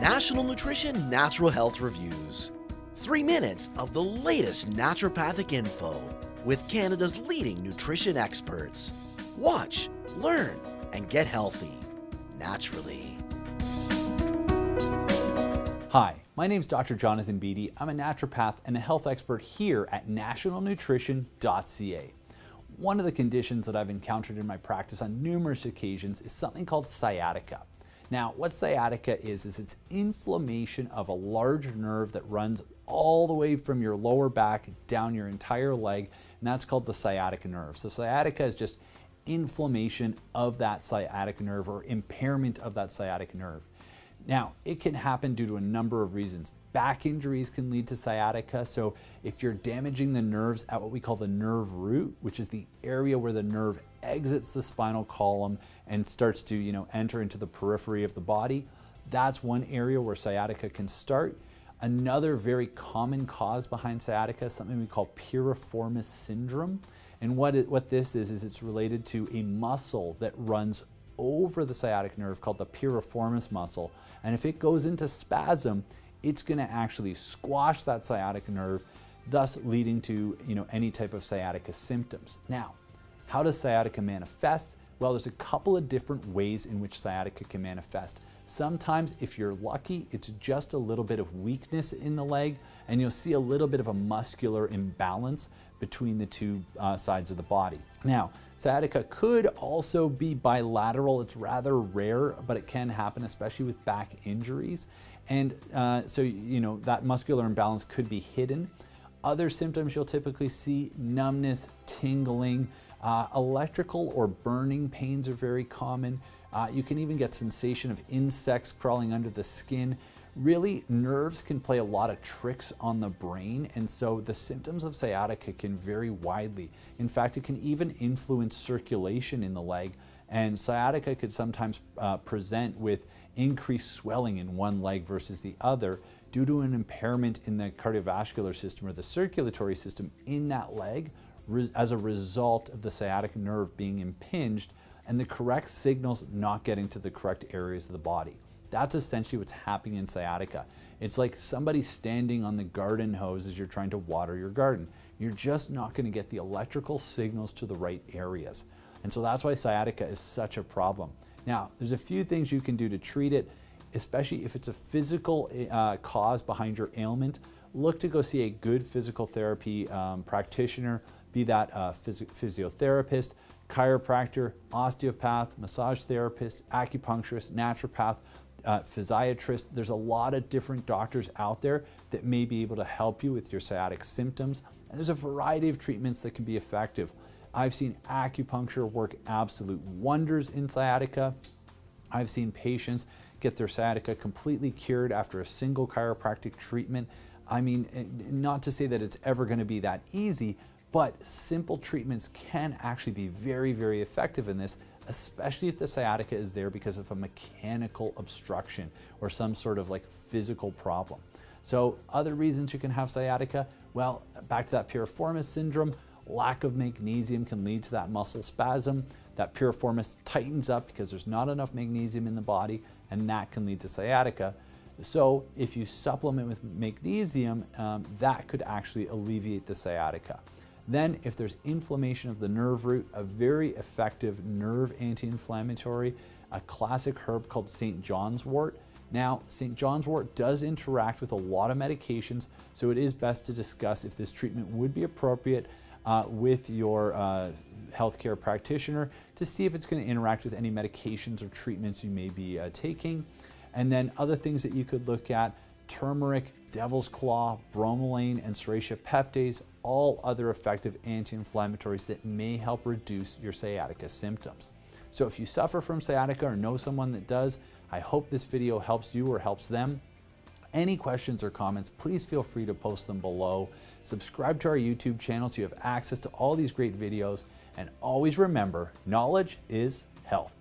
National Nutrition Natural Health Reviews. 3 minutes of the latest naturopathic info with Canada's leading nutrition experts. Watch, learn, and get healthy naturally. Hi, my name is Dr. Jonathan Beatty. I'm a naturopath and a health expert here at nationalnutrition.ca. One of the conditions that I've encountered in my practice on numerous occasions is something called sciatica. Now, what sciatica is it's inflammation of a large nerve that runs all the way from your lower back down your entire leg, and that's called the sciatic nerve. So sciatica is just inflammation of that sciatic nerve or impairment of that sciatic nerve. Now, it can happen due to a number of reasons. Back injuries can lead to sciatica. So if you're damaging the nerves at what we call the nerve root, which is the area where the nerve exits the spinal column and starts to, enter into the periphery of the body, that's one area where sciatica can start. Another very common cause behind sciatica is something we call Piriformis Syndrome. And what this is it's related to a muscle that runs over the sciatic nerve called the piriformis muscle. And if it goes into spasm, it's going to actually squash that sciatic nerve, thus leading to any type of sciatica symptoms. Now, how does sciatica manifest? Well, there's a couple of different ways in which sciatica can manifest. Sometimes, if you're lucky, it's just a little bit of weakness in the leg, and you'll see a little bit of a muscular imbalance between the two sides of the body. Now, sciatica could also be bilateral. It's rather rare, but it can happen, especially with back injuries. And so that muscular imbalance could be hidden. Other symptoms you'll typically see: numbness, tingling, electrical or burning pains are very common. You can even get sensation of insects crawling under the skin. Really, nerves can play a lot of tricks on the brain, and so the symptoms of sciatica can vary widely. In fact, it can even influence circulation in the leg, and sciatica could sometimes present with increased swelling in one leg versus the other due to an impairment in the cardiovascular system or the circulatory system in that leg as a result of the sciatic nerve being impinged and the correct signals not getting to the correct areas of the body. That's essentially what's happening in sciatica. It's like somebody standing on the garden hose as you're trying to water your garden. You're just not going to get the electrical signals to the right areas. And so that's why sciatica is such a problem. Now, there's a few things you can do to treat it, especially if it's a physical cause behind your ailment. Look to go see a good physical therapy practitioner, be that a physiotherapist, chiropractor, osteopath, massage therapist, acupuncturist, naturopath, physiatrist. There's a lot of different doctors out there that may be able to help you with your sciatic symptoms. And there's a variety of treatments that can be effective. I've seen acupuncture work absolute wonders in sciatica. I've seen patients get their sciatica completely cured after a single chiropractic treatment. I mean, not to say that it's ever going to be that easy, but simple treatments can actually be very, very effective in this, especially if the sciatica is there because of a mechanical obstruction or some sort of physical problem. So other reasons you can have sciatica, well, back to that piriformis syndrome, lack of magnesium can lead to that muscle spasm. That piriformis tightens up because there's not enough magnesium in the body, and that can lead to sciatica. So if you supplement with magnesium, that could actually alleviate the sciatica. Then if there's inflammation of the nerve root, a very effective nerve anti-inflammatory, a classic herb called St. John's wort. Now, St. John's wort does interact with a lot of medications, so it is best to discuss if this treatment would be appropriate with your healthcare practitioner to see if it's going to interact with any medications or treatments you may be taking. And then other things that you could look at: turmeric, devil's claw, bromelain, and serratiopeptidase, all other effective anti-inflammatories that may help reduce your sciatica symptoms. So if you suffer from sciatica or know someone that does, I hope this video helps you or helps them. Any questions or comments, please feel free to post them below. Subscribe to our YouTube channel so you have access to all these great videos. And always remember, knowledge is health.